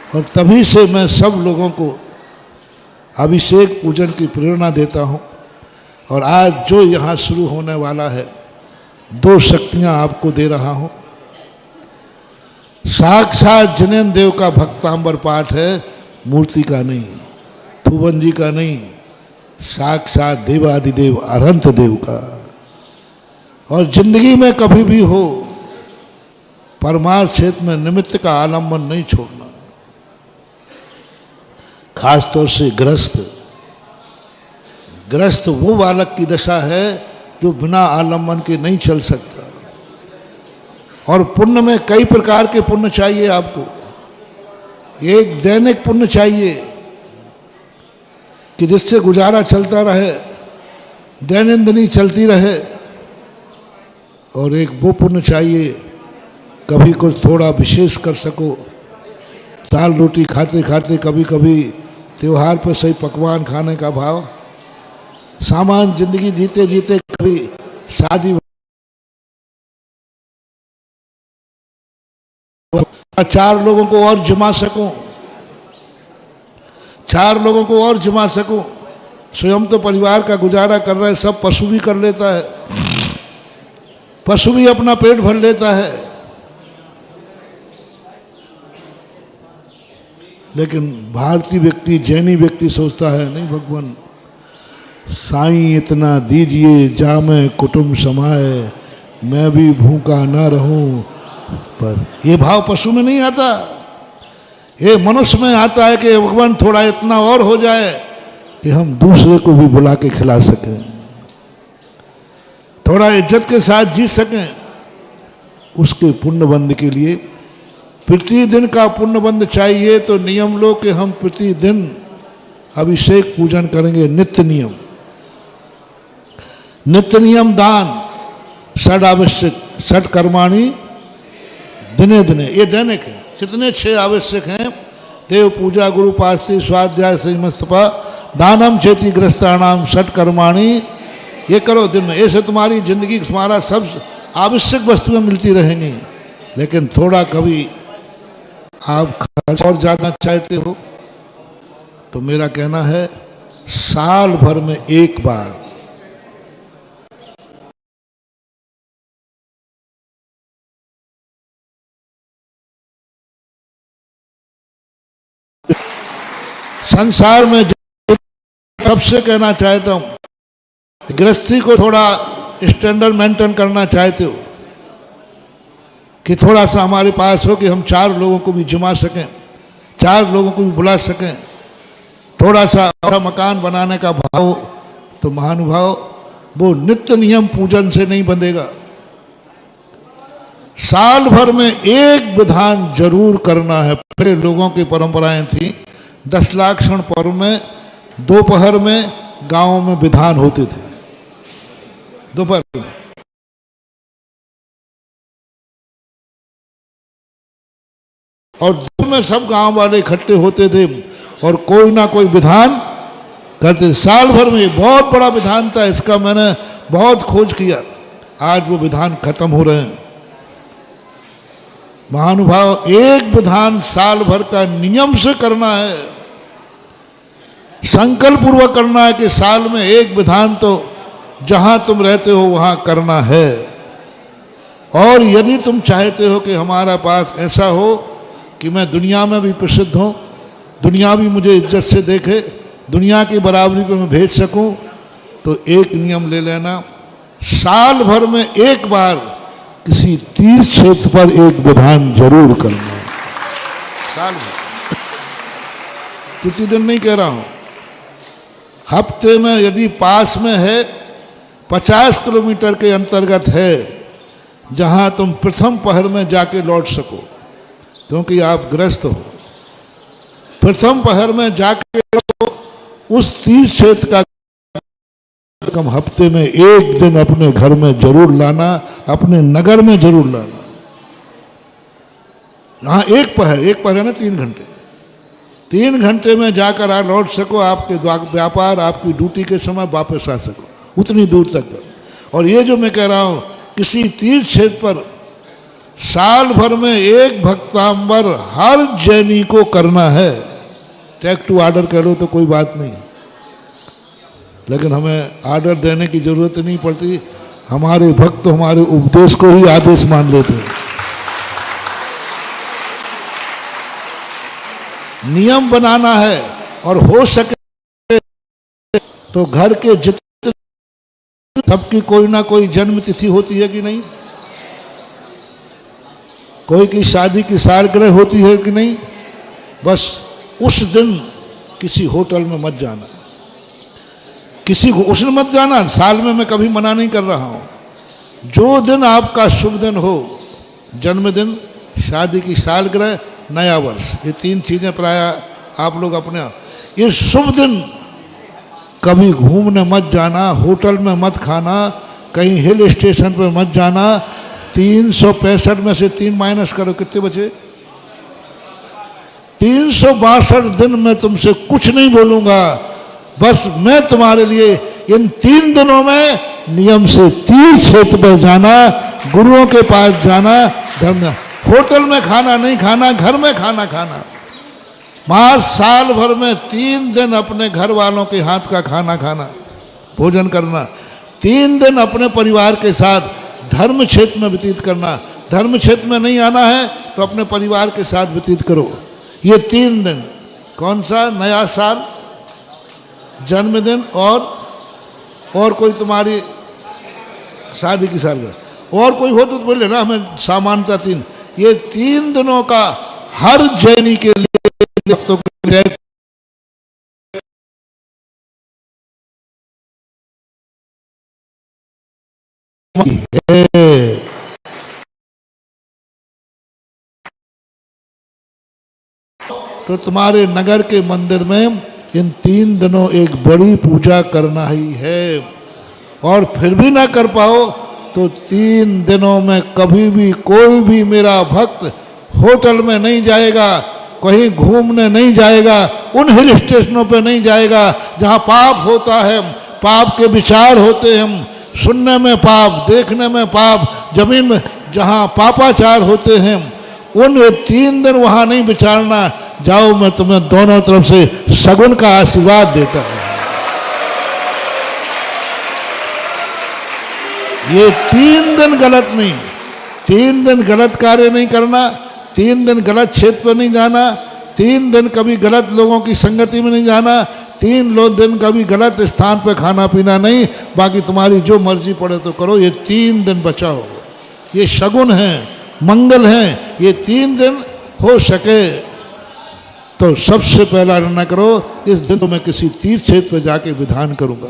और तभी से मैं सब लोगों को अभिषेक पूजन की प्रेरणा देता हूँ। और आज जो यहाँ शुरू होने वाला है, 2 शक्तियाँ आपको दे रहा हूँ। साक्षात जिनेन्द्र देव का भक्तांबर पाठ है, मूर्ति का नहीं, थुवन जी का नहीं, साक्षात देवादिदेव अनंत देव का। और जिंदगी में कभी भी हो, परमार्थ क्षेत्र में निमित्त का आलंबन नहीं छोड़ना। खासतौर से ग्रस्त वो बालक की दशा है जो बिना आलंबन के नहीं चल सकता। और पुण्य में कई प्रकार के पुण्य चाहिए आपको। एक दैनिक पुण्य चाहिए कि जिससे गुजारा चलता रहे, दैनंदिनी चलती रहे। और एक वो पुण्य चाहिए कभी कुछ थोड़ा विशेष कर सको। दाल रोटी खाते खाते कभी कभी त्योहार पर सही पकवान खाने का भाव, सामान्य जिंदगी जीते जीते कभी शादी 4 लोगों को और जमा सकूं, 4 लोगों को और जमा सकूं। स्वयं तो परिवार का गुजारा कर रहे, सब पशु भी कर लेता है, पशु भी अपना पेट भर लेता है। लेकिन भारतीय व्यक्ति, जैनी व्यक्ति सोचता है नहीं भगवान साईं इतना दीजिए जामे कुटुंब समाए, मैं भी भूखा ना रहूं। पर ये भाव पशु में नहीं आता, ये मनुष्य में आता है कि भगवान थोड़ा इतना और हो जाए कि हम दूसरे को भी बुला के खिला सकें, थोड़ा इज्जत के साथ जी सकें। उसके पुण्यबंध के लिए प्रतिदिन का पुण्यबंध चाहिए। तो नियम लो कि हम प्रतिदिन अभिषेक पूजन करेंगे, नित्य नियम, नित्य नियम दान, षड आवश्यक, षड कर्माणि दिने दिने, ये दैनिक है। कितने 6 आवश्यक हैं? देव पूजा, गुरु पास्ति, स्वाध्याय, संयमस्तपा, दानम चेति ग्रस्तानाम, षड कर्माणि। ये करो दिन में, ऐसे तुम्हारी जिंदगी, तुम्हारा सब आवश्यक वस्तुएं मिलती रहेंगी। लेकिन थोड़ा कभी आप खर्च और ज़्यादा चाहते हो तो मेरा कहना है साल भर में एक बार संसार में, तब से कहना चाहता हूं, गृहस्थी को थोड़ा स्टैंडर्ड मेंटेन करना चाहते हो कि थोड़ा सा हमारे पास हो कि हम 4 लोगों को भी जमा सकें, 4 लोगों को भी बुला सकें, थोड़ा सा और मकान बनाने का भाव, तो महानुभाव वो नित्य नियम पूजन से नहीं बंधेगा। साल भर में एक विधान जरूर करना है। पहले लोगों की परंपराएं थी, 10 लाक्षण पर्व में दोपहर में गांवों में विधान होते थे, दोपहर में। और दिन में सब गांव वाले इकट्ठे होते थे और कोई ना कोई विधान करते थे। साल भर में बहुत बड़ा विधान था, इसका मैंने बहुत खोज किया। आज वो विधान खत्म हो रहे हैं। महानुभाव, एक विधान साल भर का नियम से करना है, संकल्प पूर्वक करना है कि साल में एक विधान तो जहां तुम रहते हो वहां करना है। और यदि तुम चाहते हो कि हमारा पास ऐसा हो कि मैं दुनिया में भी प्रसिद्ध हूं, दुनिया भी मुझे इज्जत से देखे, दुनिया की बराबरी पे मैं भेज सकूं, तो एक नियम ले लेना, साल भर में एक बार किसी तीर्थ क्षेत्र पर एक विधान जरूर करना। साल भर, प्रतिदिन नहीं कह रहा हूं, हफ्ते में यदि पास में है, 50 किलोमीटर के अंतर्गत है, जहां तुम प्रथम पहर में जाके लौट सको, क्योंकि आप ग्रस्त हो। प्रथम पहर में जाके उस तीर्थ क्षेत्र का कम हफ्ते में एक दिन अपने घर में जरूर लाना, अपने नगर में जरूर लाना। हाँ, एक पहर है ना, 3 घंटे, 3 घंटे में जाकर आ लौट सको, आपके व्यापार, आपकी ड्यूटी के समय वापस आ सको, उतनी दूर तक। और ये जो मैं कह रहा हूं, किसी तीर्थ क्षेत्र पर साल भर में एक भक्तांबर हर जैनी को करना है। टेक टू ऑर्डर कह लो तो कोई बात नहीं, लेकिन हमें ऑर्डर देने की जरूरत नहीं पड़ती। हमारे भक्त हमारे उपदेश को ही आदेश मान लेते हैं। नियम बनाना है, और हो सके तो घर के जितने सबकी कोई ना कोई जन्म तिथि होती है कि नहीं, कोई की शादी की सालगिरह होती है कि नहीं, बस उस दिन किसी होटल में मत जाना, किसी को उस दिन मत जाना। साल में मैं कभी मना नहीं कर रहा हूं। जो दिन आपका शुभ दिन हो, जन्मदिन, शादी की सालगिरह, नया वर्ष, ये तीन चीजें प्राय आप लोग अपने, ये शुभ दिन कभी घूमने मत जाना, होटल में मत खाना, कहीं हिल स्टेशन पे मत जाना। 365 में से 3 माइनस करो, कितने बचे? 362 दिन मैं तुमसे कुछ नहीं बोलूंगा। बस मैं तुम्हारे लिए इन 3 दिनों में नियम से तीर्थ क्षेत्र पर जाना, गुरुओं के पास जाना, धर्म, होटल में खाना नहीं खाना, घर में खाना खाना। मार साल भर में 3 दिन अपने घर वालों के हाथ का खाना खाना, भोजन करना। 3 दिन अपने परिवार के साथ धर्म क्षेत्र में व्यतीत करना। धर्म क्षेत्र में नहीं आना है तो अपने परिवार के साथ व्यतीत करो। ये 3 दिन, कौन सा? नया साल, जन्मदिन और कोई तुम्हारी शादी की सालगिरह, और कोई हो तो बोले ना, हमें सामान्यता 3। ये 3 दिनों का हर जैनी के लिए तो तो तुम्हारे नगर के मंदिर में इन 3 दिनों एक बड़ी पूजा करना ही है। और फिर भी ना कर पाओ तो 3 दिनों में कभी भी कोई भी मेरा भक्त होटल में नहीं जाएगा, कहीं घूमने नहीं जाएगा, उन हिल स्टेशनों पे नहीं जाएगा जहाँ पाप होता है, पाप के विचार होते हैं, सुनने में पाप, देखने में पाप, जमीन में जहाँ पापाचार होते हैं, उन 3 दिन वहाँ नहीं विचारना। जाओ, मैं तुम्हें दोनों तरफ से सगुन का आशीर्वाद देता हूँ। ये 3 दिन गलत नहीं, 3 दिन गलत कार्य नहीं करना, 3 दिन गलत क्षेत्र पर नहीं जाना, 3 दिन कभी गलत लोगों की संगति में नहीं जाना, 3 दिन कभी गलत स्थान पर खाना पीना नहीं। बाकी तुम्हारी जो मर्जी पड़े तो करो, ये 3 दिन बचाओ। ये शगुन है, मंगल है। ये 3 दिन हो सके तो सबसे पहला निर्णय करो, इस दिन तो मैं किसी तीर्थ क्षेत्र पर जाके विधान करूंगा।